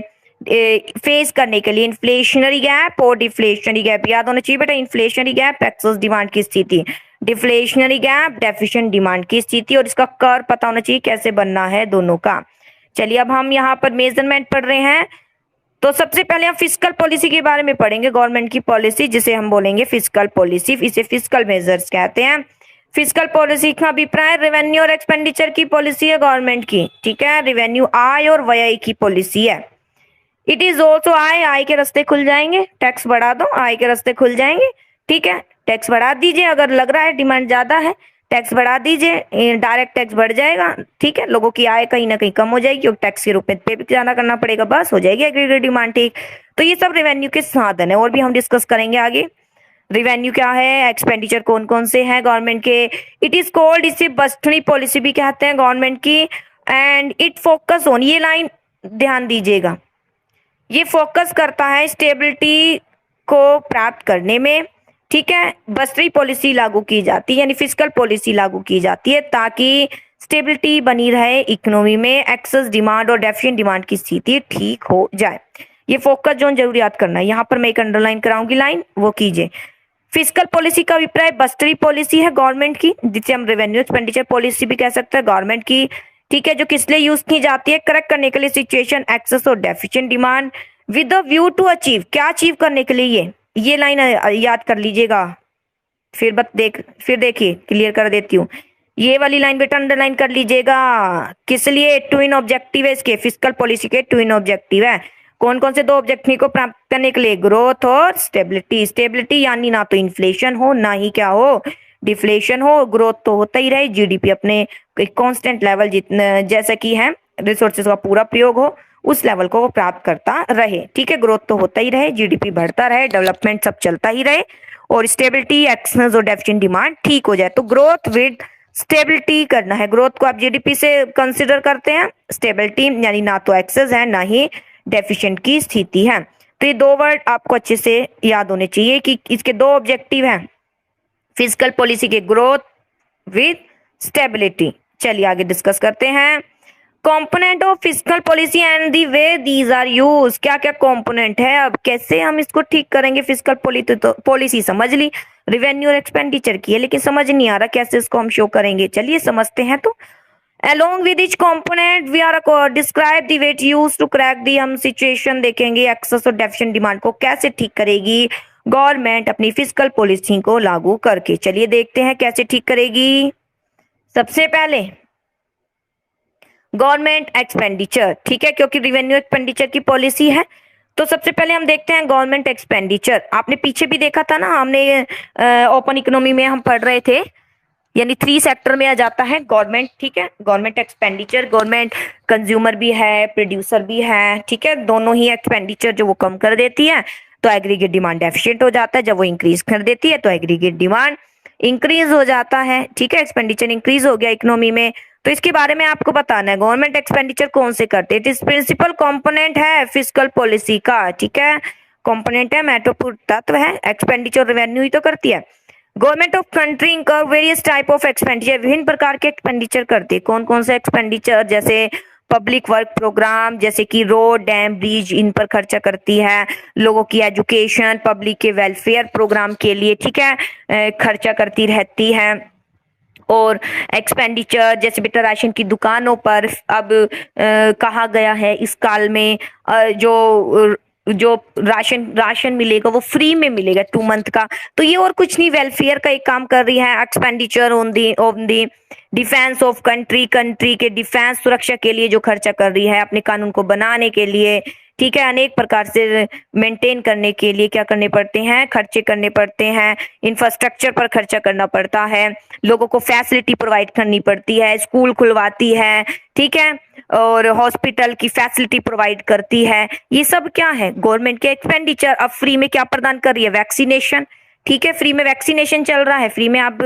Speaker 1: फेस करने के लिए इन्फ्लेशनरी गैप और डिफ्लेशनरी गैप। याद होना चाहिए बेटा, इन्फ्लेशनरी गैप एक्सेस डिमांड की स्थिति, डिफ्लेशनरी गैप, डेफिशिएंट डिमांड की स्थिति, और इसका कर पता होना चाहिए कैसे बनना है दोनों का। चलिए अब हम यहाँ पर मेजरमेंट पढ़ रहे हैं। तो सबसे पहले हम फिस्कल पॉलिसी के बारे में पढ़ेंगे, गवर्नमेंट की पॉलिसी जिसे हम बोलेंगे फिस्कल पॉलिसी, इसे फिस्कल मेजर्स कहते हैं। फिस्कल पॉलिसी का अभिप्राय रेवेन्यू और एक्सपेंडिचर की पॉलिसी है गवर्नमेंट की, ठीक है। रेवेन्यू आय और व्यय की पॉलिसी है। इट इज ऑल्सो आय के रास्ते खुल जाएंगे, टैक्स बढ़ा दो आय के रास्ते खुल जाएंगे, ठीक है। टैक्स बढ़ा दीजिए, अगर लग रहा है डिमांड ज्यादा है टैक्स बढ़ा दीजिए, डायरेक्ट टैक्स बढ़ जाएगा, ठीक है। लोगों की आय कहीं ना कहीं कम हो जाएगी, क्योंकि टैक्स के रूप में पे भी जाना करना पड़ेगा, बस हो जाएगी एग्रीगेट डिमांड, ठीक। तो ये सब रेवेन्यू के साधन है, और भी हम डिस्कस करेंगे आगे। रेवेन्यू क्या है, एक्सपेंडिचर कौन कौन से हैं गवर्नमेंट के। इट इज कॉल्ड, इसे बस्तनी पॉलिसी भी कहते हैं गवर्नमेंट की। एंड इट फोकस ऑन, ये लाइन ध्यान दीजिएगा, ये फोकस करता है स्टेबिलिटी को प्राप्त करने में, ठीक है। बस्तरी पॉलिसी लागू की जाती है, यानी फिस्कल पॉलिसी लागू की जाती है ताकि स्टेबिलिटी बनी रहे इकोनॉमी में, एक्सेस डिमांड और डेफिशिएंट डिमांड की स्थिति ठीक हो जाए। ये फोकस जोन जरूर याद करना है, यहाँ पर मैं एक अंडरलाइन कराऊंगी लाइन, वो कीजिए। फिस्कल पॉलिसी का अभिप्राय बस्तरी पॉलिसी है गवर्नमेंट की, जिसे हम रेवेन्यू एक्सपेंडिचर पॉलिसी भी कह सकते हैं गवर्नमेंट की, ठीक है। जो किस लिए यूज की जाती है, करेक्ट करने के लिए सिचुएशन, एक्सेस और deficient demand with the view to achieve, क्या अचीव करने के लिए, ये लाइन याद कर लीजिएगा। फिर देखिए क्लियर कर देती हूँ, ये वाली लाइन बेटा अंडरलाइन कर लीजिएगा। किस लिए, ट्विन ऑब्जेक्टिव है इसके, फिस्कल पॉलिसी के ट्विन ऑब्जेक्टिव है। कौन कौन से दो ऑब्जेक्टिव को प्राप्त करने के लिए, ग्रोथ और स्टेबिलिटी। स्टेबिलिटी यानी ना तो इन्फ्लेशन हो ना ही क्या हो, डिफ्लेशन हो। ग्रोथ तो होता ही रहे, जीडीपी अपने एक कांस्टेंट लेवल जितना जैसा कि है, रिसोर्सेज का पूरा प्रयोग हो, उस लेवल को वो प्राप्त करता रहे, ठीक है। ग्रोथ तो होता ही रहे, जीडीपी बढ़ता रहे, डेवलपमेंट सब चलता ही रहे, और स्टेबिलिटी, एक्सेस और डेफिशिएंट डिमांड ठीक हो जाए। तो ग्रोथ विद स्टेबिलिटी करना है। ग्रोथ को आप जीडीपी से कंसिडर करते हैं, स्टेबिलिटी यानी ना तो एक्सेस है ना ही डेफिशिएंट की स्थिति है। तो ये दो वर्ड आपको अच्छे से याद होने चाहिए कि इसके दो ऑब्जेक्टिव हैं फिस्कल पॉलिसी के, ग्रोथ विद स्टेबिलिटी। चलिए आगे डिस्कस करते हैं। Component of fiscal policy and the way these are use, क्या क्या कंपोनेंट है, अब कैसे हम इसको ठीक करेंगे। फिस्कल पॉलिसी समझ ली, रेवेन्यू और एक्सपेंडिचर की है, लेकिन समझ नहीं आ रहा कैसे इसको हम शो करेंगे। चलिए समझते हैं। तो along with each component we are describe the way used to crack the, हम सिचुएशन देखेंगे एक्सेस और डेफिशिएंट डिमांड को कैसे ठीक करेगी गवर्नमेंट अपनी फिस्कल पॉलिसी को लागू करके। चलिए देखते हैं कैसे ठीक करेगी। सबसे पहले गवर्नमेंट एक्सपेंडिचर, ठीक है, क्योंकि रेवेन्यू एक्सपेंडिचर की पॉलिसी है। तो सबसे पहले हम देखते हैं गवर्नमेंट एक्सपेंडिचर। आपने पीछे भी देखा था ना, हमने ओपन इकोनॉमी में हम पढ़ रहे थे, यानी 3 सेक्टर में आ जाता है गवर्नमेंट, ठीक है। गवर्नमेंट एक्सपेंडिचर, गवर्नमेंट कंज्यूमर भी है, प्रोड्यूसर भी है, ठीक है। दोनों ही एक्सपेंडिचर जो वो कम कर देती है तो एग्रीगेट डिमांड डेफिशिएंट हो जाता है, जब वो इंक्रीज कर देती है तो एग्रीगेट डिमांड इंक्रीज हो जाता है, ठीक है। एक्सपेंडिचर इंक्रीज हो गया इकोनॉमी में, तो इसके बारे में आपको बताना है गवर्नमेंट एक्सपेंडिचर कौन से करते हैं। इस प्रिंसिपल कंपोनेंट है फिस्कल पॉलिसी का, ठीक है। कंपोनेंट है, महत्वपूर्ण तत्व है, एक्सपेंडिचर रेवेन्यू ही तो करती है। गवर्नमेंट ऑफ कंट्री इंकर वेरियस टाइप ऑफ एक्सपेंडिचर, विभिन्न प्रकार के एक्सपेंडिचर करती है। कौन कौन से एक्सपेंडिचर, जैसे पब्लिक वर्क प्रोग्राम, जैसे कि रोड, डैम, ब्रिज, इन पर खर्चा करती है। लोगों की एजुकेशन, पब्लिक के वेलफेयर प्रोग्राम के लिए, ठीक है, खर्चा करती रहती है। और एक्सपेंडिचर जैसे बेटा राशन की दुकानों पर अब कहा गया है इस काल में जो राशन मिलेगा वो फ्री में मिलेगा 2 मंथ का। तो ये और कुछ नहीं, वेलफेयर का एक काम कर रही है। Expenditure on the defence of country, country के डिफेंस सुरक्षा के लिए जो खर्चा कर रही है, अपने कानून को बनाने के लिए, ठीक है, अनेक प्रकार से मेंटेन करने के लिए क्या करने पड़ते हैं, खर्चे करने पड़ते हैं। इंफ्रास्ट्रक्चर पर खर्चा करना पड़ता है, लोगों को फैसिलिटी प्रोवाइड करनी पड़ती है, स्कूल खुलवाती है, ठीक है, और हॉस्पिटल की फैसिलिटी प्रोवाइड करती है। ये सब क्या है, गवर्नमेंट के एक्सपेंडिचर। अब फ्री में क्या प्रदान कर रही है, वैक्सीनेशन, ठीक है, फ्री में वैक्सीनेशन चल रहा है, फ्री में आप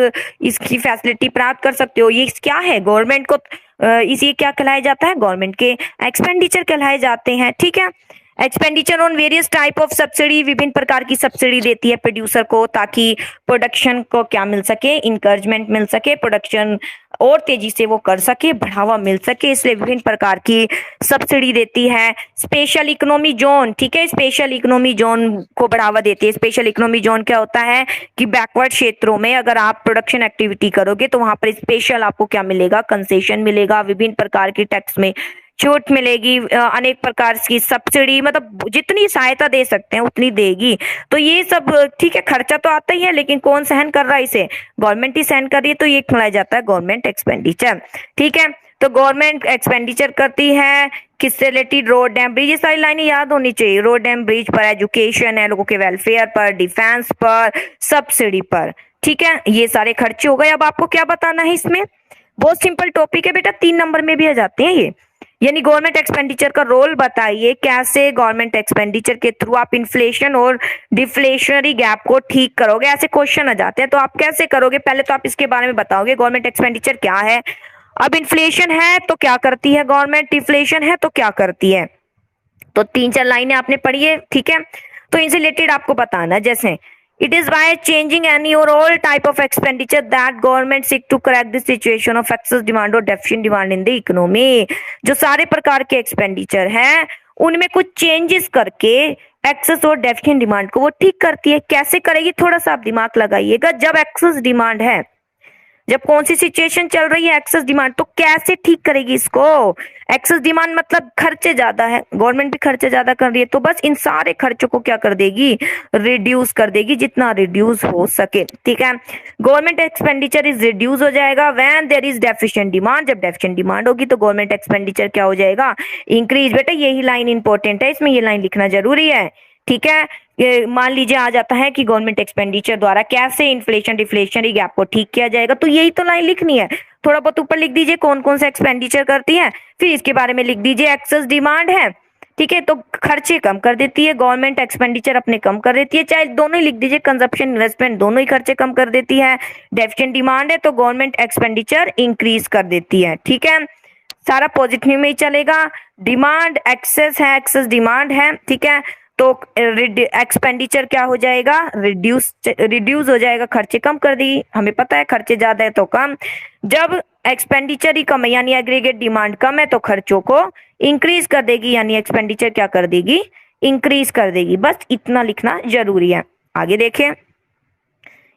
Speaker 1: इसकी फैसिलिटी प्राप्त कर सकते हो। ये क्या है, गवर्नमेंट को इसी क्या कहलाया जाता है, गवर्नमेंट के एक्सपेंडिचर कहलाए जाते हैं, ठीक है। Expenditure on various type of subsidy, विभिन्न प्रकार की सब्सिडी देती है प्रोड्यूसर को ताकि प्रोडक्शन को क्या मिल सके, इंकरेजमेंट मिल सके, प्रोडक्शन और तेजी से वो कर सके, बढ़ावा मिल सके, इसलिए विभिन्न प्रकार की सब्सिडी देती है। स्पेशल इकोनॉमी जोन, ठीक है, स्पेशल इकोनॉमी जोन को बढ़ावा देती है। स्पेशल इकोनॉमी जोन क्या होता है कि बैकवर्ड क्षेत्रों में अगर आप प्रोडक्शन एक्टिविटी करोगे तो वहां पर स्पेशल आपको क्या मिलेगा, कंसेशन मिलेगा, विभिन्न प्रकार की टैक्स में छूट मिलेगी, अनेक प्रकार की सब्सिडी, मतलब जितनी सहायता दे सकते हैं उतनी देगी। तो ये सब ठीक है, खर्चा तो आता ही है, लेकिन कौन सहन कर रहा है इसे, गवर्नमेंट ही सहन कर रही है, तो ये कहलाया जाता है गवर्नमेंट एक्सपेंडिचर। ठीक है, तो गवर्नमेंट एक्सपेंडिचर करती है किससे रिलेटेड, रोड डैम ब्रिज, ये सारी लाइनें याद होनी चाहिए, रोड डैम ब्रिज पर, एजुकेशन है, लोगों के वेलफेयर पर, डिफेंस पर, सब्सिडी पर। ठीक है, ये सारे खर्चे हो गए। अब आपको क्या बताना है इसमें, बहुत सिंपल टॉपिक है बेटा, 3 नंबर में भी आ जाते हैं ये, यानी गवर्नमेंट एक्सपेंडिचर का रोल बताइए, कैसे गवर्नमेंट एक्सपेंडिचर के थ्रू आप इन्फ्लेशन और डिफ्लेशनरी गैप को ठीक करोगे, ऐसे क्वेश्चन आ जाते हैं। तो आप कैसे करोगे, पहले तो आप इसके बारे में बताओगे गवर्नमेंट एक्सपेंडिचर क्या है, अब इन्फ्लेशन है तो क्या करती है गवर्नमेंट, डिफ्लेशन है तो क्या करती है। तो 3-4 लाइनें आपने पढ़ी है, ठीक है, तो इनसे रिलेटेड आपको बताना, जैसे it is by changing any or all type of expenditure that government seek to correct the situation of excess demand or deficient demand in the economy। जो सारे प्रकार के एक्सपेंडिचर हैं उनमें कुछ चेंजेस करके एक्सेस और डेफिशिएंट डिमांड को वो ठीक करती है। कैसे करेगी, थोड़ा सा आप दिमाग लगाइएगा। जब एक्सेस डिमांड है, जब कौन सी सिचुएशन चल रही है, एक्सेस डिमांड, तो कैसे ठीक करेगी इसको। एक्सेस डिमांड मतलब खर्चे ज्यादा है, गवर्नमेंट भी खर्चे ज्यादा कर रही है, तो बस इन सारे खर्चों को क्या कर देगी, रिड्यूस कर देगी, जितना रिड्यूस हो सके। ठीक है, गवर्नमेंट एक्सपेंडिचर इज रिड्यूस हो जाएगा when there is deficient demand, जब डेफिशिएंट डिमांड होगी तो गवर्नमेंट एक्सपेंडिचर क्या हो जाएगा, इंक्रीज। बेटा यही लाइन इंपॉर्टेंट है, इसमें ये लाइन लिखना जरूरी है। ठीक है, मान लीजिए आ जाता है कि गवर्नमेंट एक्सपेंडिचर द्वारा कैसे इन्फ्लेशन डिफ्लेशनरी गैप को ठीक किया जाएगा, तो यही तो लाइन लिखनी है। थोड़ा बहुत ऊपर लिख दीजिए कौन कौन सा एक्सपेंडिचर करती है, फिर इसके बारे में लिख दीजिए एक्सेस डिमांड है। ठीक है, तो खर्चे कम कर देती है गवर्नमेंट एक्सपेंडिचर, अपने कम कर देती है, चाहे दोनों ही लिख दीजिए, कंजप्शन इन्वेस्टमेंट दोनों ही खर्चे कम कर देती है। डेफिशिएंट डिमांड है तो गवर्नमेंट एक्सपेंडिचर इंक्रीज कर देती है। ठीक है, सारा पॉजिटिव में ही चलेगा। डिमांड एक्सेस है, एक्सेस डिमांड है, ठीक है, तो एक्सपेंडिचर क्या हो जाएगा, रिड्यूस हो जाएगा, खर्चे कम कर दी, हमें पता है खर्चे ज्यादा है तो कम। जब एक्सपेंडिचर ही कम है यानी एग्रीगेट डिमांड कम है तो खर्चों को इंक्रीज कर देगी, यानी एक्सपेंडिचर क्या कर देगी, इंक्रीज कर देगी। बस इतना लिखना जरूरी है। आगे देखें,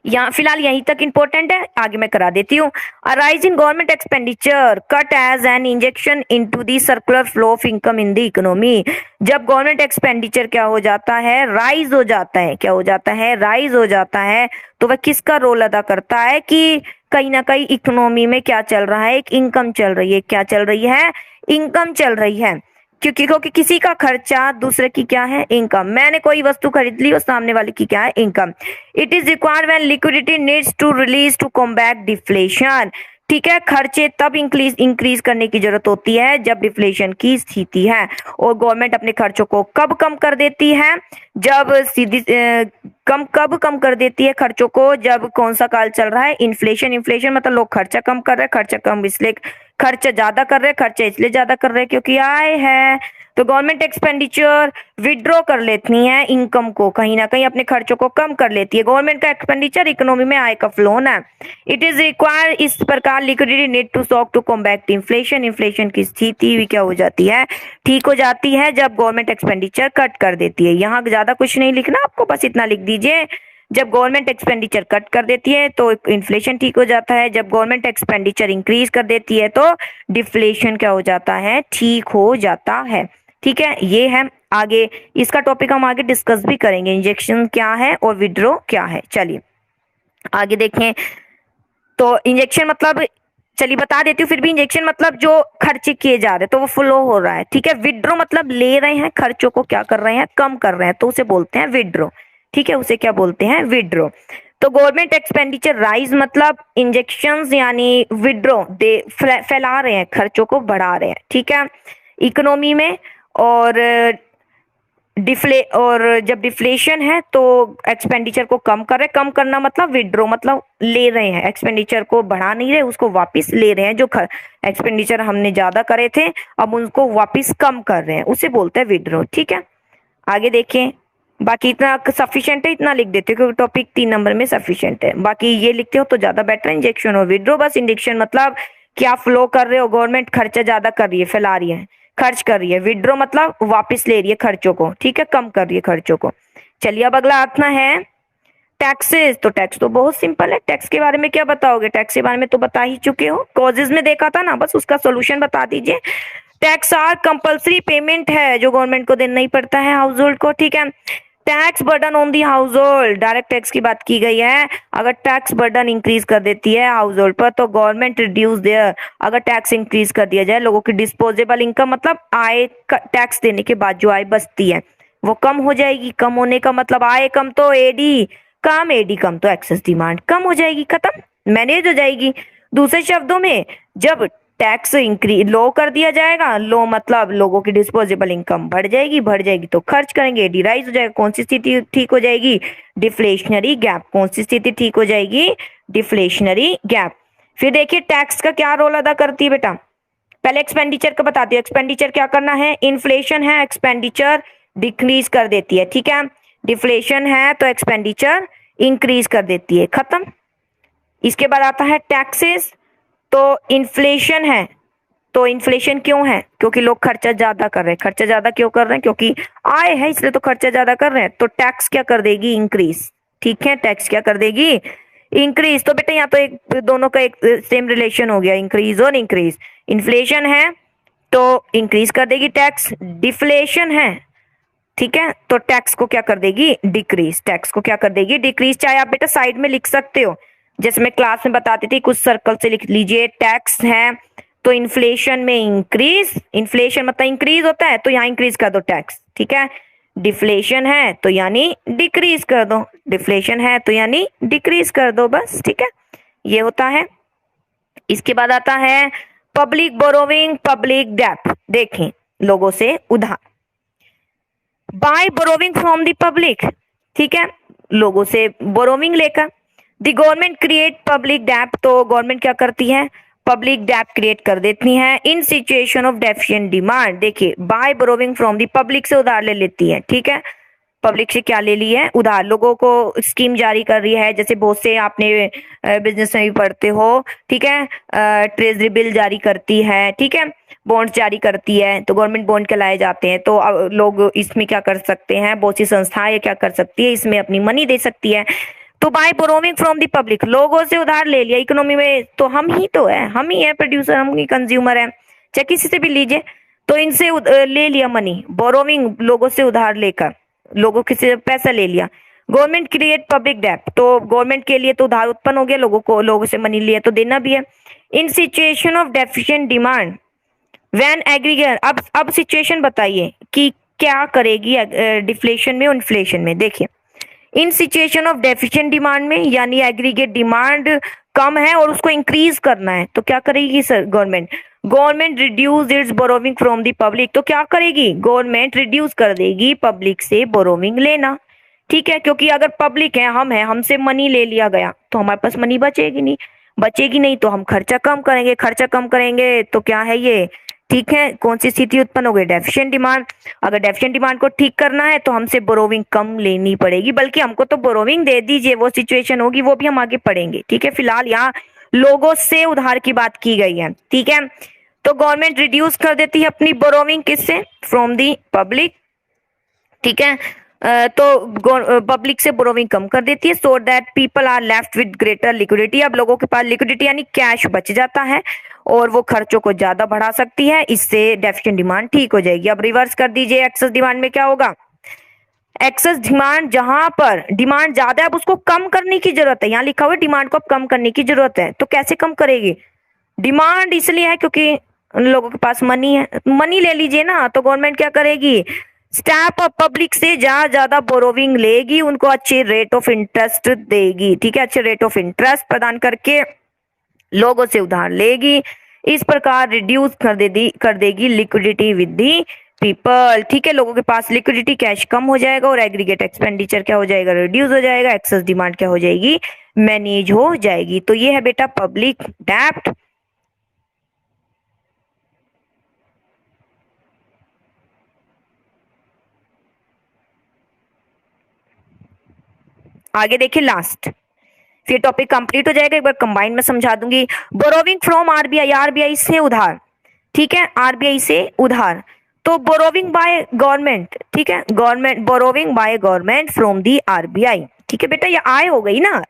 Speaker 1: यहाँ फिलहाल यहीं तक इंपॉर्टेंट है, आगे मैं करा देती हूँ। A rise in government expenditure cut as an injection into the circular flow of income in the economy. जब गवर्नमेंट एक्सपेंडिचर क्या हो जाता है, राइज हो जाता है, क्या हो जाता है, राइज हो जाता है, तो वह किसका रोल अदा करता है कि कहीं ना कहीं इकोनॉमी में क्या चल रहा है, एक इनकम चल रही है, क्या चल रही है, इनकम चल रही है। क्योंकि किसी का खर्चा दूसरे की क्या है, इनकम। मैंने कोई वस्तु खरीद ली और सामने वाले की क्या है, income. It is required when liquidity needs to release to combat deflation. ठीक है, खर्चे तब इंक्रीज करने की जरूरत होती है जब डिफ्लेशन की स्थिति है। और गवर्नमेंट अपने खर्चों को कब कम कर देती है, जब सीधी कब कम कर देती है खर्चों को, जब कौन सा काल चल रहा है, इन्फ्लेशन। इन्फ्लेशन मतलब लोग खर्चा कम कर रहे हैं, खर्चा कम इसलिए, खर्चा ज्यादा कर रहे हैं, खर्चा इसलिए ज्यादा कर रहे हैं क्योंकि आय है। तो गवर्नमेंट एक्सपेंडिचर विड्रॉ कर लेती है इनकम को, कहीं ना कहीं अपने खर्चों को कम कर लेती है। गवर्नमेंट का एक्सपेंडिचर इकोनॉमी में आय का फ्लो है। इट इज रिक्वायर, इस प्रकार liquidity need to soak to combat inflation. Inflation की स्थिति भी क्या हो जाती है, ठीक हो जाती है जब गवर्नमेंट एक्सपेंडिचर कट कर देती है। यहाँ ज्यादा कुछ नहीं लिखना आपको, बस इतना लिख दीजिए, जब गवर्नमेंट एक्सपेंडिचर कट कर देती है तो इन्फ्लेशन ठीक हो जाता है, जब गवर्नमेंट एक्सपेंडिचर इंक्रीज कर देती है तो डिफ्लेशन क्या हो जाता है, ठीक हो जाता है। ठीक है, ये है। आगे इसका टॉपिक हम आगे डिस्कस भी करेंगे, इंजेक्शन क्या है और विड्रॉ क्या है। चलिए आगे देखें। तो इंजेक्शन मतलब, चलिए बता देती हूँ फिर भी, इंजेक्शन मतलब जो खर्चे किए जा रहे हैं तो वो फ्लो हो रहा है। ठीक है, विड्रॉ मतलब ले रहे हैं, खर्चों को क्या कर रहे हैं, कम कर रहे हैं, तो उसे बोलते हैं विड्रॉ। ठीक है, उसे क्या बोलते हैं, विड्रॉ। तो गवर्नमेंट एक्सपेंडिचर राइज मतलब इंजेक्शंस यानी विड्रॉ, दे फैला रहे हैं, खर्चों को बढ़ा रहे हैं। ठीक है, इकोनॉमी में। और जब डिफ्लेशन है तो एक्सपेंडिचर को कम कर रहे, कम करना मतलब विड्रॉ मतलब ले रहे हैं, एक्सपेंडिचर को बढ़ा नहीं रहे, उसको वापस ले रहे हैं। जो एक्सपेंडिचर हमने ज्यादा करे थे अब उनको वापस कम कर रहे हैं, उसे बोलते हैं विड्रॉ। ठीक है, आगे देखें, बाकी इतना सफिशिएंट है, इतना लिख देते हो क्योंकि टॉपिक 3 नंबर में सफिशिएंट है। बाकी ये लिखते हो तो ज्यादा बेटर है। इंजेक्शन और विड्रो, बस इंजेक्शन मतलब क्या फ्लो कर रहे हो, गवर्नमेंट खर्चा ज्यादा कर रही है, फैला रही है, खर्च कर रही है। विड्रो मतलब वापस ले रही है खर्चों को, ठीक है, कम कर रही है खर्चों को। चलिए अब अगला आता है टैक्सेस। तो टैक्स तो बहुत सिंपल है, टैक्स के बारे में क्या बताओगे, टैक्स के बारे में तो बता ही चुके हो, कॉजेज में देखा था ना, बस उसका सोल्यूशन बता दीजिए। टैक्स आर कंपल्सरी पेमेंट है जो गवर्नमेंट को देना ही पड़ता है हाउस होल्ड को, ठीक है। Tax burden on the house hold, direct tax की बात की गई है। अगर टैक्स बर्डन इंक्रीज कर देती है हाउस होल्ड पर तो गवर्नमेंट रिड्यूस देयर। अगर टैक्स इंक्रीज कर दिया जाए, लोगों की डिस्पोजेबल इनकम मतलब आय, टैक्स देने के बाद जो आय बचती है वो कम हो जाएगी। कम होने का मतलब आय कम तो एडी कम, एडी कम तो एक्सेस डिमांड कम हो जाएगी, खत्म, मैनेज हो जाएगी। दूसरे शब्दों में जब टैक्स इंक्रीज लो कर दिया जाएगा, लो मतलब लोगों की डिस्पोजेबल इनकम बढ़ जाएगी, बढ़ जाएगी तो खर्च करेंगे, डिराइज हो जाएगा। कौन सी स्थिति ठीक हो जाएगी, डिफ्लेशनरी गैप। कौन सी स्थिति ठीक हो जाएगी, डिफ्लेशनरी गैप। फिर देखिए टैक्स का क्या रोल अदा करती है बेटा, पहले एक्सपेंडिचर का बताती है। एक्सपेंडिचर क्या करना है, इन्फ्लेशन है, एक्सपेंडिचर डिक्रीज कर देती है, ठीक है। डिफ्लेशन है तो एक्सपेंडिचर इंक्रीज कर देती है, खत्म। इसके बाद आता है टैक्सेस। तो इन्फ्लेशन है, तो इन्फ्लेशन क्यों है, क्योंकि लोग खर्चा ज्यादा कर रहे हैं। खर्चा ज्यादा क्यों कर रहे हैं, क्योंकि आय है इसलिए तो खर्चा ज्यादा कर रहे हैं। तो टैक्स क्या कर देगी, इंक्रीज, ठीक है, टैक्स क्या कर देगी, इंक्रीज। तो बेटा यहाँ तो एक दोनों का एक सेम रिलेशन हो गया, इंक्रीज और इंक्रीज। इन्फ्लेशन है तो इंक्रीज कर देगी टैक्स, डिफ्लेशन है, ठीक है, तो टैक्स को क्या कर देगी, डिक्रीज। टैक्स को क्या कर देगी, डिक्रीज। चाहे आप बेटा साइड में लिख सकते हो, जैसे मैं क्लास में बताती थी, कुछ सर्कल से लिख लीजिए। टैक्स है तो इन्फ्लेशन में इंक्रीज, इन्फ्लेशन मतलब इंक्रीज होता है तो यहाँ इंक्रीज कर दो टैक्स, ठीक है। डिफ्लेशन है तो यानी डिक्रीज कर दो, डिफ्लेशन है तो यानी डिक्रीज कर दो, बस, ठीक है, ये होता है। इसके बाद आता है पब्लिक बोरोविंग, पब्लिक डेट। देखें, लोगों से उधार, by borrowing from the public, ठीक है, लोगों से बोरोविंग लेकर। The government create public debt, तो गवर्नमेंट क्या करती है, पब्लिक डेट क्रिएट कर देती है in situation of deficient demand. देखिए by borrowing from the public से उधार ले लेती है, ठीक है। पब्लिक से क्या ले ली है, उधार। लोगों को स्कीम जारी कर रही है, जैसे बहुत से आपने बिजनेस में भी पढ़ते हो, ठीक है, ट्रेजरी बिल जारी करती है, ठीक है, बॉन्ड्स जारी करती है, तो गवर्नमेंट बॉन्ड कहलाए जाते हैं। तो लोग इसमें क्या कर सकते हैं, बहुत सी संस्थाएं क्या कर सकती है, इसमें अपनी मनी दे सकती है। तो by borrowing from the public, लोगों से उधार ले लिया। इकोनॉमी में तो हम ही तो है, हम ही है प्रोड्यूसर, हम ही कंज्यूमर है, चाहे किसी से भी लीजिए। तो इनसे ले लिया मनी, बोरोविंग लोगों से उधार लेकर, लोगों से पैसा ले लिया। गवर्नमेंट क्रिएट पब्लिक डेट, तो गवर्नमेंट के लिए तो उधार उत्पन्न हो गया, लोगों से मनी लिया तो देना भी है। In situation of deficient demand when aggregate, अब सिचुएशन बताइए कि क्या करेगी डिफ्लेशन में और इन्फ्लेशन में। देखिए इन सिचुएशन ऑफ डेफिशिएंट डिमांड में, यानी एग्रीगेट डिमांड कम है और उसको इंक्रीज करना है, तो क्या करेगी sir government, government reduce it's borrowing from the public. तो क्या करेगी, गवर्नमेंट रिड्यूस कर देगी पब्लिक से बोरोविंग लेना, ठीक है, क्योंकि अगर पब्लिक है, हम है, हमसे मनी ले लिया गया तो हमारे पास मनी बचेगी नहीं, बचेगी नहीं तो हम खर्चा कम करेंगे, खर्चा कम करेंगे तो क्या है ये, ठीक है, कौन सी स्थिति उत्पन्न हो गई, डेफिशिएंट डिमांड। अगर डेफिशिएंट डिमांड को ठीक करना है तो हमसे बोरोविंग कम लेनी पड़ेगी, बल्कि हमको तो बोरोविंग दे दीजिए, वो सिचुएशन होगी वो भी हम आगे पढ़ेंगे, ठीक है। फिलहाल यहाँ लोगों से उधार की बात की गई है, ठीक है। तो गवर्नमेंट रिड्यूस कर देती है अपनी बोरोविंग, किससे, फ्रॉम दी पब्लिक, ठीक है। तो पब्लिक से बोरोविंग कम कर देती है, so that people are left with greater liquidity. अब लोगों के पास लिक्विडिटी यानी कैश बच जाता है और वो खर्चों को ज्यादा बढ़ा सकती है, इससे डेफिशिएंट डिमांड ठीक हो जाएगी। अब रिवर्स कर दीजिए, एक्सेस डिमांड में क्या होगा, एक्सेस डिमांड, जहां पर डिमांड ज्यादा है अब उसको कम करने की जरूरत है, यहाँ लिखा हुआ है डिमांड को अब कम करने की जरूरत है। तो कैसे कम करेगी, डिमांड इसलिए है क्योंकि उन लोगों के पास मनी है, मनी ले लीजिए ना, तो गवर्नमेंट क्या करेगी, स्टैप ऑफ पब्लिक से जहां ज्यादा बोरोविंग लेगी उनको अच्छे रेट ऑफ इंटरेस्ट देगी, ठीक है, अच्छे रेट ऑफ इंटरेस्ट प्रदान करके लोगों से उधार लेगी। इस प्रकार रिड्यूस कर देगी लिक्विडिटी विद दी पीपल, ठीक है, लोगों के पास लिक्विडिटी कैश कम हो जाएगा और एग्रीगेट एक्सपेंडिचर क्या हो जाएगा, रिड्यूस हो जाएगा, एक्सेस डिमांड क्या हो जाएगी, मैनेज हो जाएगी। तो ये है बेटा पब्लिक डेब्ट। आगे देखिए लास्ट, फिर टॉपिक कंप्लीट हो जाएगा। एक बार कंबाइन में समझा दूंगी। बोरोविंग फ्रॉम आरबीआई, आरबीआई से उधार, ठीक है, आरबीआई से उधार। तो बोरोविंग बाय गवर्नमेंट, ठीक है, government, borrowing by government from the RBI, ठीक है बेटा, ये आय हो गई ना,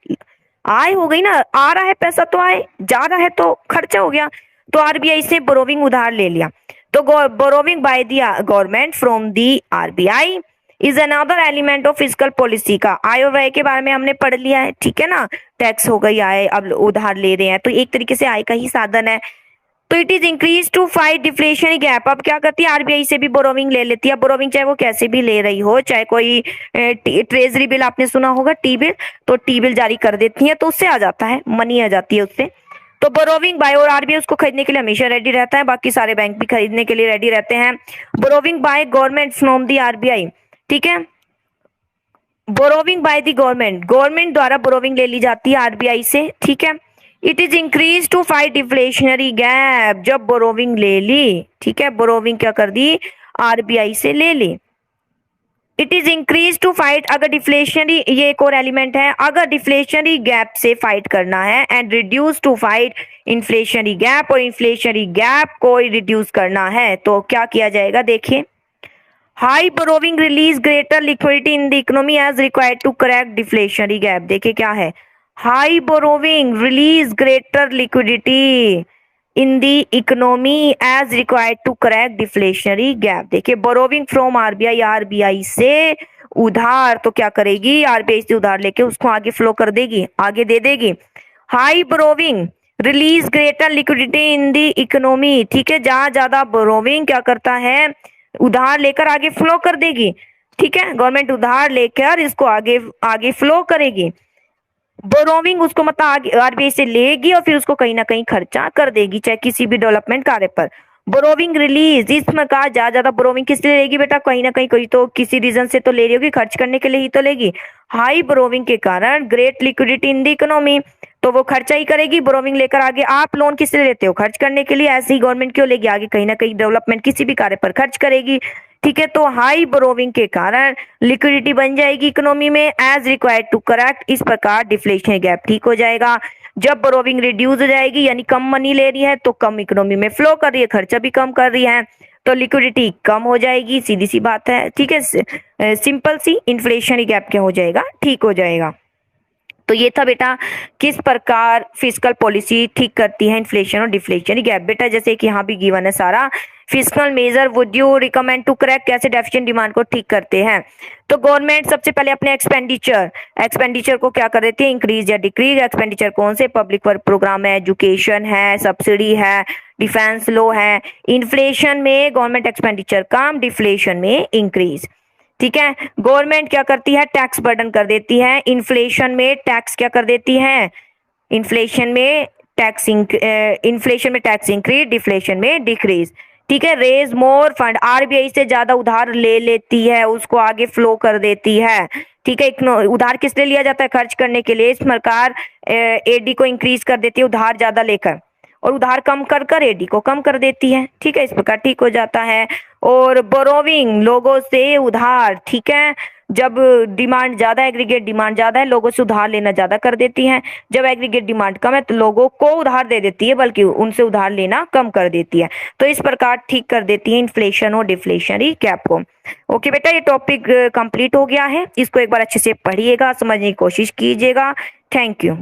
Speaker 1: आय हो गई ना, आ रहा है पैसा तो आय, जा रहा है तो खर्चा हो गया। तो आरबीआई से बोरोविंग उधार ले लिया। तो borrowing by the government from the RBI is another element of physical policy. का आय और व्यय के बारे में हमने पढ़ लिया है, ठीक है ना, टैक्स हो गई आय, अब उधार ले रहे हैं तो एक तरीके से आय का ही साधन है। तो it is increase to fight deflation gap. अब क्या करती है आरबीआई से भी बोरोविंग ले लेती है। बोरोविंग चाहे वो कैसे भी ले रही हो, चाहे कोई ट्रेजरी बिल आपने सुना होगा, टी बिल, तो टी बिल जारी कर देती है तो उससे आ जाता है, मनी आ जाती है उससे। तो बोरोविंग बाय, और आरबीआई उसको खरीदने के लिए हमेशा रेडी रहता है, बाकी सारे बैंक भी खरीदने के लिए रेडी रहते हैं। Borrowing by government from the RBI, ठीक है, borrowing by the government, government द्वारा बोरोविंग ले ली जाती है आरबीआई से, ठीक है। It is increase to fight deflationary gap, जब बोरोविंग ले ली, ठीक है, बोरोविंग क्या कर दी, आरबीआई से ले ली। It is increase to fight, अगर डिफ्लेशनरी, ये एक और एलिमेंट है, अगर डिफ्लेशनरी गैप से फाइट करना है, and reduce to fight inflationary gap, और इन्फ्लेशनरी गैप को रिड्यूस करना है तो क्या किया जाएगा, देखिए, high borrowing release greater liquidity in the economy as required to correct deflationary gap. देखिए क्या है, high borrowing release greater liquidity in the economy as required to correct deflationary gap. देखिए बोरोविंग फ्रॉम आरबीआई, आरबीआई से उधार, तो क्या करेगी, RBI से उधार लेके उसको आगे फ्लो कर देगी, आगे दे देगी। High borrowing release greater liquidity in the economy, ठीक है, जहां ज्यादा बोरोविंग क्या करता है, उधार लेकर आगे फ्लो कर देगी, ठीक है, गवर्नमेंट उधार लेकर इसको आगे आगे फ्लो करेगी। बोरोविंग उसको मतलब आगे आरबीआई से लेगी और फिर उसको कहीं ना कहीं खर्चा कर देगी, चाहे किसी भी डेवलपमेंट कार्य पर। बोरोविंग रिलीज, इसमें कहा ज्यादा बोरोविंग किस लिए लेगी बेटा, कहीं ना कहीं कोई तो किसी रीजन से तो ले रही होगी, खर्च करने के लिए ही तो लेगी। हाई बोरोविंग के कारण great liquidity in the economy, तो वो खर्चा ही करेगी बोरोविंग लेकर आगे। आप लोन किस लिए लेते हो, खर्च करने के लिए, ऐसे ही गवर्नमेंट क्यों लेगी, आगे कहीं ना कहीं डेवलपमेंट किसी भी कार्य पर खर्च करेगी, ठीक है। तो हाई बोरोविंग के कारण लिक्विडिटी बन जाएगी इकोनॉमी में एज रिक्वायर्ड टू करेक्ट, इस प्रकार डिफ्लेशन गैप ठीक हो जाएगा। जब बोरोविंग रिड्यूस हो जाएगी, यानी कम मनी ले रही है तो कम इकोनॉमी में फ्लो कर रही है, खर्चा भी कम कर रही है, तो लिक्विडिटी कम हो जाएगी, सीधी सी बात है, ठीक है, सिंपल सी, इन्फ्लेशन गैप क्या हो जाएगा, ठीक हो जाएगा। तो ये था बेटा किस प्रकार फिस्कल पॉलिसी ठीक करती है इन्फ्लेशन और डिफ्लेशन गैप। बेटा जैसे कि यहाँ भी गिवन है सारा, fiscal measure would you recommend to correct, कैसे डेफिशिएंट डिमांड को ठीक करते हैं। तो गवर्नमेंट सबसे पहले अपने एक्सपेंडिचर को क्या कर देती है, इंक्रीज या डिक्रीज। एक्सपेंडिचर कौन से, पब्लिक वर्क प्रोग्राम है, एजुकेशन है, सब्सिडी है, डिफेंस लो है। इन्फ्लेशन में गवर्नमेंट एक्सपेंडिचर कम, डिफ्लेशन में इंक्रीज, ठीक है। गवर्नमेंट क्या करती है, टैक्स बर्डन कर देती है। इन्फ्लेशन में टैक्स क्या कर देती है, इन्फ्लेशन में टैक्स इंक्रीज, डिफ्लेशन में डिक्रीज, ठीक है। रेज मोर फंड, आरबीआई से ज्यादा उधार ले लेती है, उसको आगे फ्लो कर देती है, ठीक है। उधार किस लिए लिया जाता है, खर्च करने के लिए। इस प्रकार एडी को इंक्रीज कर देती है उधार ज्यादा लेकर, और उधार कम कर कर एडी को कम कर देती है, ठीक है, इस प्रकार ठीक हो जाता है। और बोरोविंग, लोगों से उधार, ठीक है, जब डिमांड ज्यादा, एग्रीगेट डिमांड ज्यादा है, लोगों से उधार लेना ज्यादा कर देती है। जब एग्रीगेट डिमांड कम है तो लोगों को उधार दे देती है, बल्कि उनसे उधार लेना कम कर देती है। तो इस प्रकार ठीक कर देती है इन्फ्लेशन और डिफ्लेशनरी गैप को। ओके बेटा, ये टॉपिक कंप्लीट हो गया है, इसको एक बार अच्छे से पढ़िएगा, समझने की कोशिश कीजिएगा। Thank you.